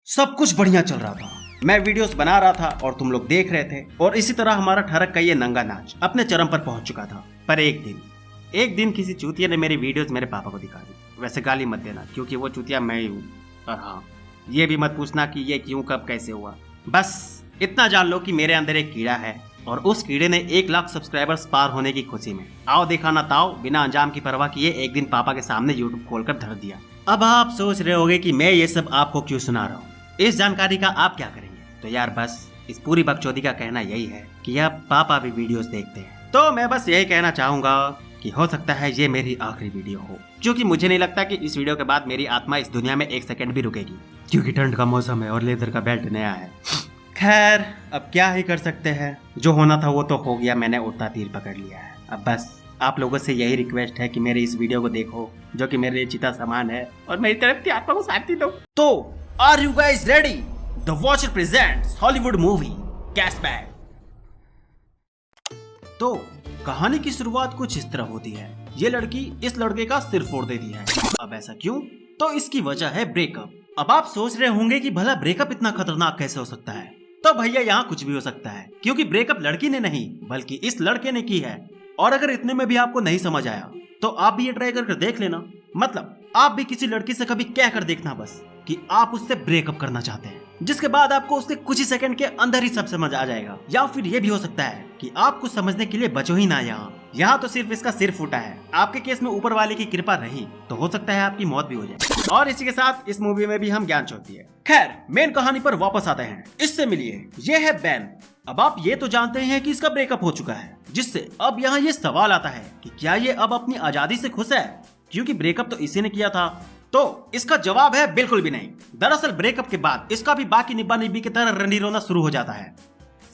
सब कुछ बढ़िया चल रहा था। मैं वीडियोस बना रहा था और तुम लोग देख रहे थे और इसी तरह हमारा ठरक का ये नंगा नाच अपने चरम पर पहुंच चुका था। पर एक दिन किसी चूतिया ने मेरी वीडियोस मेरे पापा को दिखा दी। वैसे गाली मत देना क्योंकि वो चूतिया मैं ही हूँ। और हाँ, ये भी मत पूछना कि ये क्यों कब कैसे हुआ। बस इतना जान लो कि मेरे अंदर एक कीड़ा है और उस कीड़े ने 1 लाख सब्सक्राइबर्स पार होने की खुशी में आओ देखा ना ताओ बिना अंजाम की परवाह किए एक दिन पापा के सामने यूट्यूब खोलकर धर दिया। अब आप सोच रहे होंगे कि मैं ये सब आपको क्यों सुना रहा हूँ, इस जानकारी का आप क्या करेंगे। तो यार बस इस पूरी बकचोदी का कहना यही है कि अब पापा भी वीडियोस देखते हैं। तो मैं बस यही कहना चाहूंगा कि हो सकता है ये मेरी आखिरी वीडियो हो, क्योंकि मुझे नहीं लगता कि इस वीडियो के बाद मेरी आत्मा इस दुनिया में 1 सेकंड भी रुकेगी, क्योंकि ठंड का मौसम है और लेदर का बेल्ट नया है। खैर अब क्या ही कर सकते हैं, जो होना था वो तो हो गया, मैंने उड़ता तीर पकड़ लिया है। अब बस आप लोगों से यही रिक्वेस्ट है कि मेरे इस वीडियो को देखो जो कि मेरे लिए चिता समान है और मेरी तरफ की आत्मा को शांति दो। तो are you guys ready? The watcher presents Hollywood movie cashback. तो कहानी की शुरुआत कुछ इस तरह होती है। ये लड़की इस लड़के का सिर फोड़ देती है। अब ऐसा क्यों? तो इसकी वजह है ब्रेकअप। अब आप सोच रहे होंगे कि भला ब्रेकअप इतना खतरनाक कैसे हो सकता है। तो भैया यहाँ कुछ भी हो सकता है, क्योंकि ब्रेकअप लड़की ने नहीं बल्कि इस लड़के ने की है। और अगर इतने में भी आपको नहीं समझ आया तो आप भी ये ट्राई करके देख लेना। मतलब आप भी किसी लड़की से कभी कह कर देखना बस कि आप उससे ब्रेकअप करना चाहते हैं, जिसके बाद आपको उसके कुछ ही सेकंड के अंदर ही सब समझ आ जाएगा। या फिर ये भी हो सकता है कि आप कुछ समझने के लिए बचो ही ना। यहाँ तो सिर्फ इसका सिर फूटा है। आपके केस में ऊपर वाले की कृपा रही तो हो सकता है आपकी मौत भी हो जाए। और इसी के साथ इस मूवी में भी हम ज्ञान चौथी है। खैर मेन कहानी पर वापस आते हैं। इससे मिलिए, ये है बैन। अब आप ये तो जानते हैं कि इसका ब्रेकअप हो चुका है, जिससे अब यहाँ ये सवाल आता है कि क्या ये अब अपनी आजादी से खुश है, क्योंकि ब्रेकअप तो इसी ने किया था। तो इसका जवाब है बिल्कुल भी नहीं। दरअसल ब्रेकअप के बाद इसका भी बाकी निब्बा निब्बी की तरह रंडी रोना शुरू हो जाता है।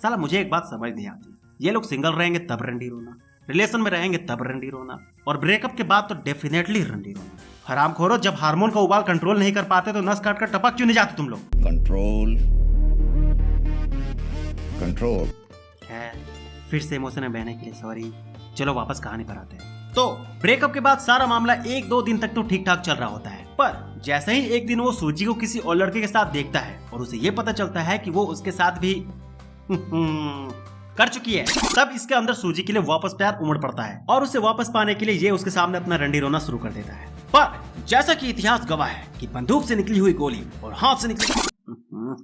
साला मुझे एक बात समझ नहीं आती, ये लोग सिंगल रहेंगे तब रंडी रोना, रिलेशन में रहेंगे तब रंडी रोना, और ब्रेकअप के बाद तो डेफिनेटली रंडी रोना। हरामखोरो, जब हार्मोन का उबाल कंट्रोल नहीं कर पाते तो नस काट कर टपक क्यों नहीं जाते तुम लोग? Control control. खैर फिर से इमोशन में बहने के लिए सॉरी। चलो वापस कहानी पर आते हैं। तो ब्रेकअप के बाद सारा मामला 1-2 दिन तक तो ठीक ठाक चल रहा होता है, पर जैसे ही एक दिन वो सूजी को किसी और लड़के के साथ देखता है और उसे ये पता चलता है कि वो उसके साथ भी कर चुकी है, तब इसके अंदर सूजी के लिए वापस प्यार उमड़ पड़ता है और उसे वापस पाने के लिए ये उसके सामने अपना रंडी रोना शुरू कर देता है। पर जैसा कि इतिहास गवाह है कि बंदूक से निकली हुई गोली और हाथ से निकली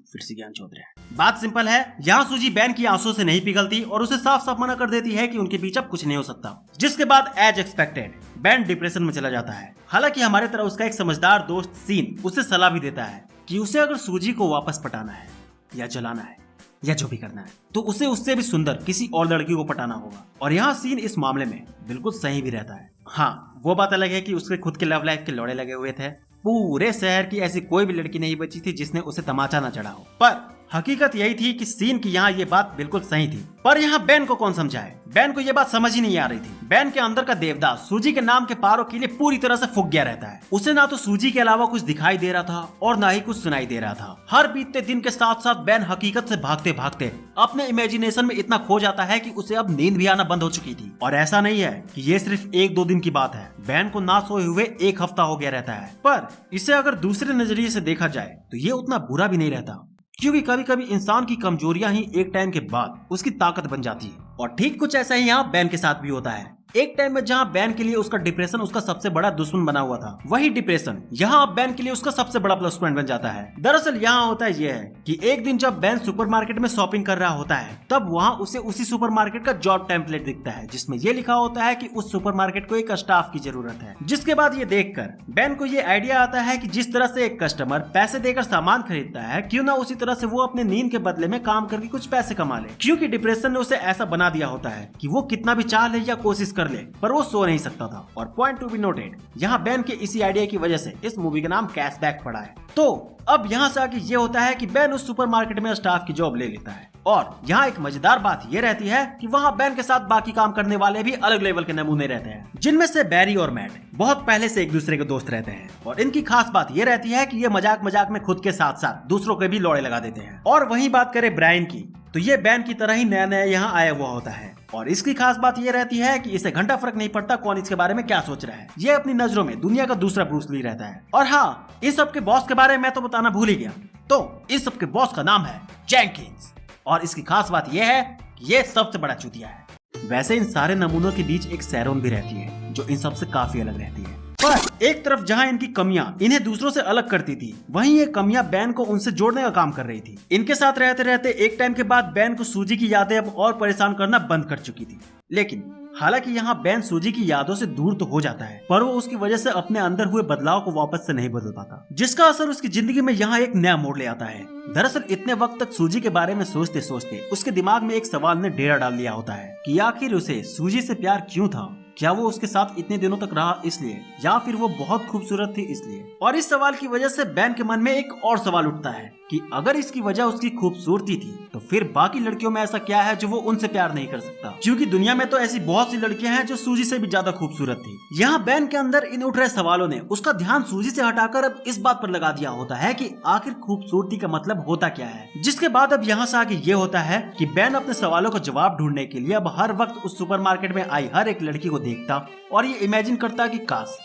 फिर से ज्ञान चौधरी है। बात सिंपल है, यहाँ सूजी बैन की आंसू से नहीं पिघलती और उसे साफ साफ मना कर देती है कि उनके बीच अब कुछ नहीं हो सकता। जिसके बाद एज एक्सपेक्टेड बैन डिप्रेशन में चला जाता है। हालांकि हमारे तरह उसका एक समझदार दोस्त सीन उसे सलाह भी देता है कि उसे अगर सूजी को वापस पटाना है या जलाना है या जो भी करना है तो उसे उससे भी सुंदर किसी और लड़की को पटाना होगा। और यहाँ सीन इस मामले में बिल्कुल सही भी रहता है। हाँ, वो बात अलग है कि उसके खुद के लव लाइफ के लौड़े लगे हुए थे। पूरे शहर की ऐसी कोई भी लड़की नहीं बची थी जिसने उसे तमाचा न चढ़ा हो। पर हकीकत यही थी कि सीन की यहाँ ये बात बिल्कुल सही थी। पर यहाँ बैन को कौन समझाए? बैन को ये बात समझ ही नहीं आ रही थी। बैन के अंदर का देवदास सूजी के नाम के पारों के लिए पूरी तरह से फूक गया रहता है। उसे ना तो सूजी के अलावा कुछ दिखाई दे रहा था और ना ही कुछ सुनाई दे रहा था। हर बीतते दिन के साथ साथ बैन हकीकत से भागते भागते अपने इमेजिनेशन में इतना खो जाता है कि उसे अब नींद भी आना बंद हो चुकी थी। और ऐसा नहीं है कि ये सिर्फ 1-2 दिन की बात है, बैन को ना सोए हुए 1 हफ्ता हो गया रहता है। पर इसे अगर दूसरे नजरिए से देखा जाए तो ये उतना बुरा भी नहीं रहता, क्योंकि कभी कभी इंसान की कमजोरियां ही एक टाइम के बाद उसकी ताकत बन जाती है। और ठीक कुछ ऐसा ही यहाँ बैन के साथ भी होता है। एक टाइम में जहाँ बैन के लिए उसका डिप्रेशन उसका सबसे बड़ा दुश्मन बना हुआ था, वही डिप्रेशन यहाँ अब बैन के लिए उसका सबसे बड़ा प्लस पॉइंट बन जाता है। दरअसल यहाँ होता है ये है कि एक दिन जब बैन सुपरमार्केट में शॉपिंग कर रहा होता है, तब वहाँ उसे उसी सुपरमार्केट का जॉब टेम्पलेट दिखता है, जिसमें ये लिखा होता है कि उस सुपरमार्केट को एक स्टाफ की जरूरत है। जिसके बाद ये देखकर बैन को ये आइडिया आता है कि जिस तरह से एक कस्टमर पैसे देकर सामान खरीदता है, क्यों ना उसी तरह से वो अपने नींद के बदले में काम करके कुछ पैसे कमा ले। क्योंकि डिप्रेशन ने उसे ऐसा बना दिया होता है कि वो कितना भी चाह ले या कोशिश कर ले पर वो सो नहीं सकता था। और पॉइंट टू बी नोटेड, यहाँ बैन के इसी आइडिया की वजह से इस मूवी का नाम कैशबैक पड़ा है। तो अब यहाँ से आगे ये होता है कि बैन उस सुपरमार्केट में स्टाफ की जॉब ले लेता है। और यहाँ एक मजेदार बात ये रहती है कि वहाँ बैन के साथ बाकी काम करने वाले भी अलग लेवल के नमूने रहते हैं, जिनमें से बैरी और मैट बहुत पहले से एक दूसरे के दोस्त रहते हैं। और इनकी खास बात ये रहती है कि ये मजाक मजाक में खुद के साथ साथ दूसरों के भी लौड़े लगा देते हैं। और वहीं बात करें ब्रायन की, तो ये बैन की तरह ही नया नया यहाँ आया हुआ होता है और इसकी खास बात ये रहती है कि इसे घंटा फर्क नहीं पड़ता कौन इसके बारे में क्या सोच रहा है। ये अपनी नजरों में दुनिया का दूसरा ब्रूस ली रहता है। और हाँ, इस सब के बॉस के बारे में मैं तो बताना भूल ही गया। तो इस सब के बॉस का नाम है जेंकिंस और इसकी खास बात यह है कि ये सबसे बड़ा चूतिया है। वैसे इन सारे नमूनों के बीच एक सैरोन भी रहती है जो इन सबसे काफी अलग रहती है। पर एक तरफ जहां इनकी कमियां इन्हें दूसरों से अलग करती थी, वहीं ये कमियां बैन को उनसे जोड़ने का काम कर रही थी। इनके साथ रहते रहते एक टाइम के बाद बैन को सूजी की यादें अब और परेशान करना बंद कर चुकी थी। लेकिन हालांकि यहाँ बैन सूजी की यादों से दूर तो हो जाता है, पर वो उसकी वजह से अपने अंदर हुए बदलाव को वापस से नहीं बदल पाता, जिसका असर उसकी जिंदगी में यहाँ एक नया मोड़ ले आता है। दरअसल इतने वक्त तक सूजी के बारे में सोचते सोचते उसके दिमाग में एक सवाल ने डेरा डाल लिया होता है कि आखिर उसे सूजी से प्यार क्यों था। क्या वो उसके साथ इतने दिनों तक रहा इसलिए, या फिर वो बहुत खूबसूरत थी इसलिए। और इस सवाल की वजह से बैन के मन में एक और सवाल उठता है कि अगर इसकी वजह उसकी खूबसूरती थी तो फिर बाकी लड़कियों में ऐसा क्या है जो वो उनसे प्यार नहीं कर सकता, क्योंकि दुनिया में तो ऐसी बहुत सी लड़कियां हैं जो सूजी से भी ज्यादा खूबसूरत थी। यहाँ बैन के अंदर इन उठ रहे सवालों ने उसका ध्यान सूजी से हटाकर अब इस बात पर लगा दिया होता है कि आखिर खूबसूरती का मतलब होता क्या है। जिसके बाद अब यहाँ से आगे ये होता है कि बैन अपने सवालों का जवाब ढूंढने के लिए अब हर वक्त उस सुपरमार्केट में आई हर एक लड़की को देखता और ये इमेजिन करता कि काश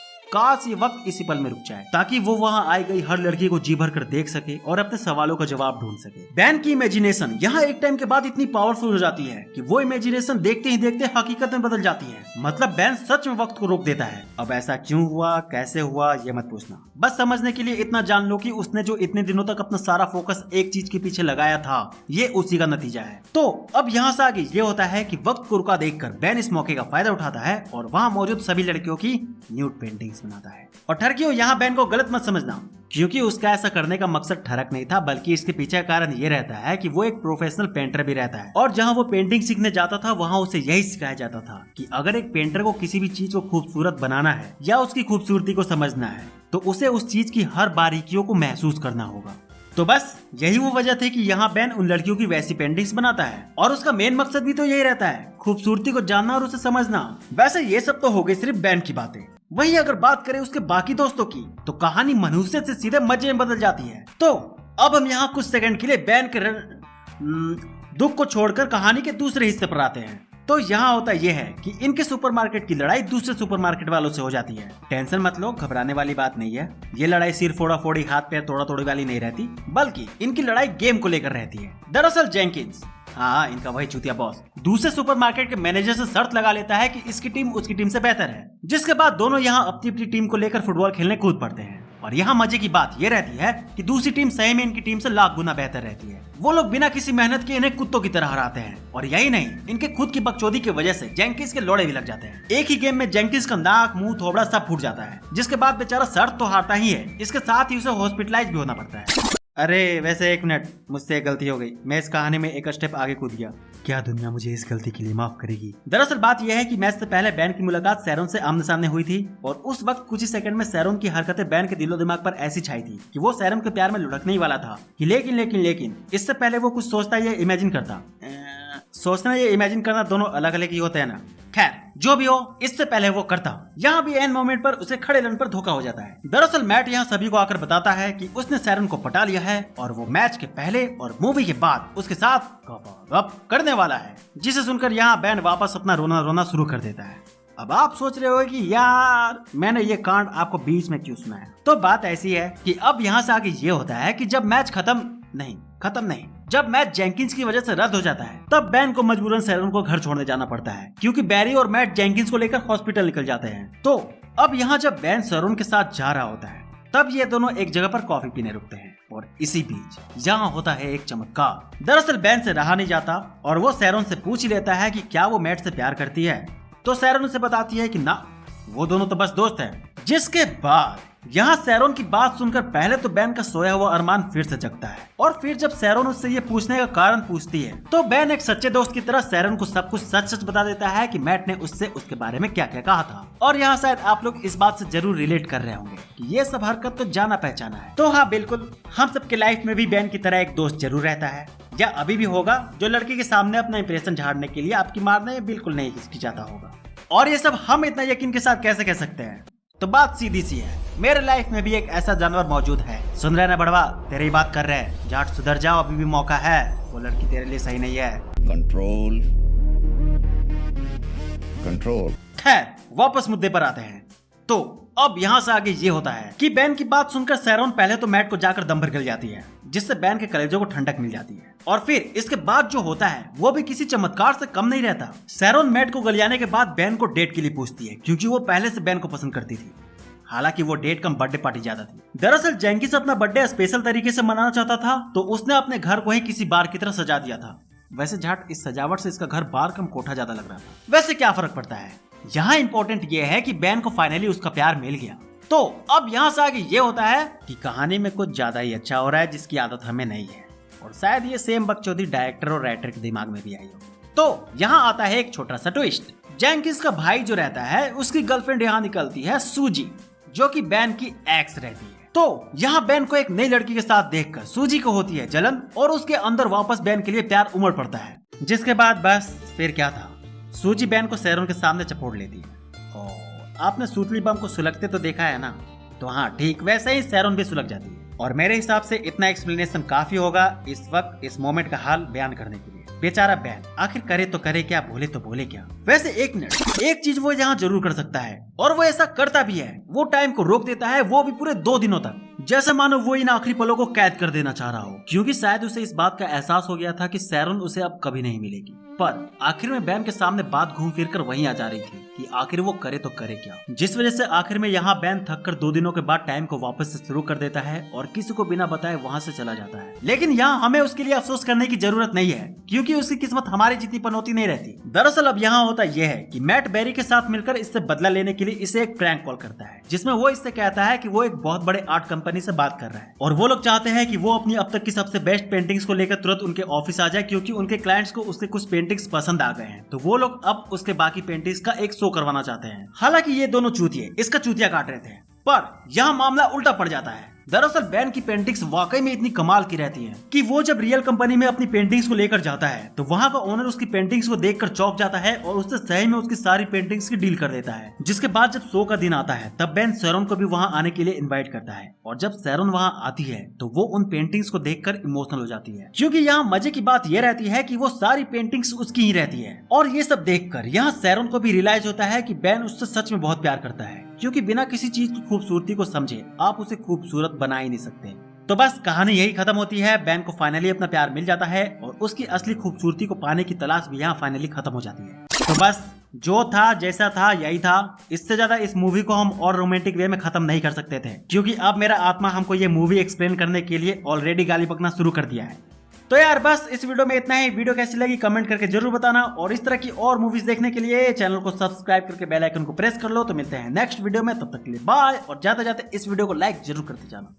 ये वक्त इसी पल में रुक जाए, ताकि वो वहाँ आई गई हर लड़की को जी भर कर देख सके और अपने सवालों का जवाब ढूंढ सके। बैन की इमेजिनेशन यहाँ एक टाइम के बाद इतनी पावरफुल हो जाती है कि वो इमेजिनेशन देखते ही देखते हकीकत में बदल जाती है। मतलब बैन सच में वक्त को रोक देता है। अब ऐसा क्यों हुआ, कैसे हुआ, ये मत पूछना, बस समझने के लिए इतना जान लो कि उसने जो इतने दिनों तक अपना सारा फोकस एक चीज के पीछे लगाया था, ये उसी का नतीजा है। तो अब यहाँ से आगे ये होता है कि वक्त को रुका देखकर बैन इस मौके का फायदा उठाता है और वहाँ मौजूद सभी लड़कियों की न्यूड पेंटिंग्स बनाता है। और ठरकियों, यहाँ बैन को गलत मत समझना, क्योंकि उसका ऐसा करने का मकसद ठरक नहीं था, बल्कि इसके पीछे का कारण ये रहता है कि वो एक प्रोफेशनल पेंटर भी रहता है और जहाँ वो पेंटिंग सीखने जाता था वहाँ उसे यही सिखाया जाता था कि अगर एक पेंटर को किसी भी चीज को खूबसूरत बनाना है या उसकी खूबसूरती को समझना है तो उसे उस चीज की हर बारीकियों को महसूस करना होगा। तो बस यही वो वजह थी कि यहाँ बैन उन लड़कियों की वैसी पेंटिंग्स बनाता है और उसका मेन मकसद भी तो यही रहता है, खूबसूरती को जानना और उसे समझना। वैसे ये सब तो हो गई सिर्फ बैन की बातें। वहीं अगर बात करें उसके बाकी दोस्तों की तो कहानी मनुष्य से सीधे मजे में बदल जाती है। तो अब हम यहाँ कुछ सेकंड के लिए बैन के दुख को छोड़कर कहानी के दूसरे हिस्से पर आते हैं। तो यहाँ होता यह है कि इनके सुपरमार्केट की लड़ाई दूसरे सुपरमार्केट वालों से हो जाती है। टेंशन मत लो, घबराने वाली बात नहीं है। ये लड़ाई सिर्फ फोड़ा फोड़ी हाथ पैर तोड़ा तोड़ी वाली नहीं रहती, बल्कि इनकी लड़ाई गेम को लेकर रहती है। दरअसल जेंकिंस, हाँ इनका वही चूतिया बॉस, दूसरे सुपरमार्केट के मैनेजर से शर्त लगा लेता है कि इसकी टीम उसकी टीम से बेहतर है, जिसके बाद दोनों यहाँ अपनी अपनी टीम को लेकर फुटबॉल खेलने कूद पड़ते हैं। और यहाँ मजे की बात ये रहती है कि दूसरी टीम सही में इनकी टीम से लाख गुना बेहतर रहती है। वो लोग बिना किसी मेहनत के इन्हें कुत्तों की तरह हराते हैं। और यही नहीं, इनके खुद की बकचोदी की वजह से जेंकिंस के लोड़े भी लग जाते हैं। एक ही गेम में जेंकिंस का नाक मुंह थोबड़ा सब फूट जाता है, जिसके बाद बेचारा शर्त तो हारता ही है, इसके साथ ही उसे हॉस्पिटलाइज भी होना पड़ता है। अरे वैसे एक मिनट, मुझसे एक गलती हो गई, मैं इस कहानी में एक स्टेप आगे कूद गया। क्या दुनिया मुझे इस गलती के लिए माफ करेगी? दरअसल बात यह है कि मैच से पहले बैन की मुलाकात सैरोन से आमने सामने हुई थी और उस वक्त कुछ ही सेकंड में सैरोन की हरकतें बैन के दिलो दिमाग पर ऐसी छाई थी कि वो सैरोन के प्यार में लुढ़कने ही वाला था। कि लेकिन इससे पहले वो कुछ सोचता या इमेजिन करता। सोचना या इमेजिन करना दोनों अलग अलग ही होते हैं ना। खैर जो भी हो, इससे पहले वो करता। यहाँ भी एन मोमेंट पर उसे खड़े रन पर धोखा हो जाता है। दरअसल मैट यहाँ सभी को आकर बताता है कि उसने सैरन को पटा लिया है और वो मैच के पहले और मूवी के बाद उसके साथ गप करने वाला है, जिसे सुनकर यहाँ बैन वापस अपना रोना रोना शुरू कर देता है। अब आप सोच रहे हो कि यार मैंने ये कांड आपको बीच में क्यों सुनाया? तो बात ऐसी है कि अब यहाँ से आगे ये होता है कि जब मैच खत्म नहीं, जब मैच जेंकिंस की वजह से रद्द हो जाता है, तब बैन को मजबूरन सैरन को घर छोड़ने जाना पड़ता है, क्योंकि बैरी और मैट जेंकिंस को लेकर हॉस्पिटल निकल जाते हैं। तो अब यहाँ जब बैन सैरन के साथ जा रहा होता है, तब ये दोनों एक जगह पर कॉफी पीने रुकते हैं और इसी बीच यहाँ होता है एक चमत्कार। दरअसल बैन से रहा नहीं जाता और वो सैरन से पूछ ही लेता है कि क्या वो मैट से प्यार करती है। तो सैरन उसे बताती है कि ना, वो दोनों तो बस दोस्त हैं। जिसके बाद यहाँ सैरोन की बात सुनकर पहले तो बैन का सोया हुआ अरमान फिर से जगता है और फिर जब सैरोन उससे ये पूछने का कारण पूछती है तो बैन एक सच्चे दोस्त की तरह सैरोन को सब कुछ सच बता देता है कि मैट ने उससे उसके बारे में क्या क्या कहा था। और यहाँ शायद आप लोग इस बात से जरूर रिलेट कर रहे होंगे कि ये सब हरकत तो जाना पहचाना है। तो हाँ बिल्कुल, हम सबके लाइफ में भी बैन की तरह एक दोस्त जरूर रहता है या अभी भी होगा, जो लड़की के सामने अपना इंप्रेशन झाड़ने के लिए आपकी मारने में बिल्कुल नहीं हिचकिचाता होगा। और ये सब हम इतना यकीन के साथ कैसे कह सकते हैं? तो बात सीधी सी है, मेरे लाइफ में भी एक ऐसा जानवर मौजूद है। सुन रहे ना बड़वा, तेरी बात कर रहे हैं, जाट सुधर जाओ, अभी भी मौका है। वो लड़की तेरे लिए सही नहीं है। Control control. खैर वापस मुद्दे पर आते हैं। तो अब यहाँ से आगे ये होता है कि बैन की बात सुनकर सैरोन पहले तो मैट को जाकर दम भर गल जाती है, जिससे बैन के कलेजों को ठंडक मिल जाती है। और फिर इसके बाद जो होता है वो भी किसी चमत्कार से कम नहीं रहता। सैरोन मैट को गलियाने के बाद बैन को डेट के लिए पूछती है, क्योंकि वो पहले से बैन को पसंद करती थी। हालांकि वो डेट कम बर्थडे पार्टी ज्यादा थी। दरअसल जेंकिस अपना बर्थडे स्पेशल तरीके से मनाना चाहता था, तो उसने अपने घर को ही किसी बार की तरह सजा दिया था। वैसे झाट इस सजावट से इसका घर बार कम कोठा ज्यादा लग रहा था। वैसे क्या फर्क पड़ता है, यहाँ इम्पोर्टेंट ये है कि बैन को फाइनली उसका प्यार मिल गया। तो अब यहाँ से आगे ये होता है कि कहानी में कुछ ज्यादा ही अच्छा हो रहा है, जिसकी आदत हमें नहीं है, और शायद ये सेम बकचोदी डायरेक्टर और राइटर के दिमाग में भी आई हो। तो यहाँ आता है एक छोटा सा ट्विस्ट। जेंकिस का भाई जो रहता है उसकी गर्लफ्रेंड यहाँ निकलती है सूजी, जो कि बैन की एक्स रहती है। तो यहाँ बैन को एक नई लड़की के साथ देखकर सूजी को होती है जलन, और उसके अंदर वापस बैन के लिए प्यार उमड़ पड़ता है। जिसके बाद बस फिर क्या था, सूजी बैन को सैरोन के सामने चपोड़ लेती है। और आपने सूतली बम को सुलगते तो देखा है ना, तो हाँ ठीक वैसे ही सैरोन भी सुलग जाती है। और मेरे हिसाब से इतना एक्सप्लेनेशन काफी होगा इस वक्त इस मोमेंट का हाल बयान करने के लिए। बेचारा बैन आखिर करे तो करे क्या, बोले तो बोले क्या। वैसे एक मिनट, एक चीज वो यहाँ जरूर कर सकता है, और वो ऐसा करता भी है। वो टाइम को रोक देता है, वो भी पूरे 2 दिनों तक, जैसे मानो वो इन आखिरी पलों को कैद कर देना चाह रहा हो। क्योंकि शायद उसे इस बात का एहसास हो गया था कि सैरोन उसे अब कभी नहीं मिलेगी। पर आखिर में बैन के सामने बात घूम फिर कर वहीं आ जा रही थी कि आखिर वो करे तो करे क्या। जिस वजह से आखिर में यहाँ बैन थक कर 2 दिनों के बाद टाइम को वापस से शुरू कर देता है और किसी को बिना बताए वहाँ से चला जाता है। लेकिन यहाँ हमें उसके लिए अफसोस करने की जरूरत नहीं है, क्योंकि उसकी किस्मत हमारी जितनी पनौती नहीं रहती। दरअसल अब यहाँ होता यह है कि मैट बेरी के साथ मिलकर इससे बदला लेने के लिए इसे एक प्रैंक कॉल करता है, जिसमें वो इससे कहता है कि वो एक बहुत बड़े आर्ट कंपनी से बात कर रहा है और वो लोग चाहते हैं कि वो अपनी अब तक की सबसे बेस्ट पेंटिंग्स को लेकर तुरंत उनके ऑफिस आ जाए, क्योंकि उनके क्लाइंट्स को उसके कुछ पेंटिंग्स पसंद आ गए हैं। तो वो लोग अब उसके बाकी पेंटिंग्स का एक शो करवाना चाहते हैं। हालांकि ये दोनों चूतिए इसका चूतिया काट रहे थे, पर यहाँ मामला उल्टा पड़ जाता है। दरअसल बैन की पेंटिंग्स वाकई में इतनी कमाल की रहती हैं कि वो जब रियल कंपनी में अपनी पेंटिंग्स को लेकर जाता है तो वहाँ का ओनर उसकी पेंटिंग्स को देखकर चौंक जाता है और उससे सही में उसकी सारी पेंटिंग्स की डील कर देता है। जिसके बाद जब शो का दिन आता है तब बैन सैरोन को भी वहाँ आने के लिए इन्वाइट करता है, और जब सैरोन वहाँ आती है तो वो उन पेंटिंग्स को देखकर इमोशनल हो जाती है, क्योंकि यहाँ मजे की बात यह रहती है कि वो सारी पेंटिंग्स उसकी ही रहती है। और ये सब देखकर यहाँ सैरोन को भी रियलाइज होता है कि बैन उससे सच में बहुत प्यार करता है, क्योंकि बिना किसी चीज की खूबसूरती को समझे आप उसे खूबसूरत बना ही नहीं सकते। तो बस कहानी यही खत्म होती है। बैन को फाइनली अपना प्यार मिल जाता है और उसकी असली खूबसूरती को पाने की तलाश भी यहाँ फाइनली खत्म हो जाती है। तो बस जो था जैसा था यही था। इससे ज्यादा इस मूवी को हम और रोमांटिक वे में खत्म नहीं कर सकते थे, क्योंकि अब मेरा आत्मा हमको ये मूवी एक्सप्लेन करने के लिए ऑलरेडी गाली बकना शुरू कर दिया है। तो यार बस इस वीडियो में इतना ही। वीडियो कैसी लगी कमेंट करके जरूर बताना, और इस तरह की और मूवीज देखने के लिए चैनल को सब्सक्राइब करके बेल आइकन को प्रेस कर लो। तो मिलते हैं नेक्स्ट वीडियो में, तब तक के लिए बाय। और जाते जाते इस वीडियो को लाइक जरूर करते जाना।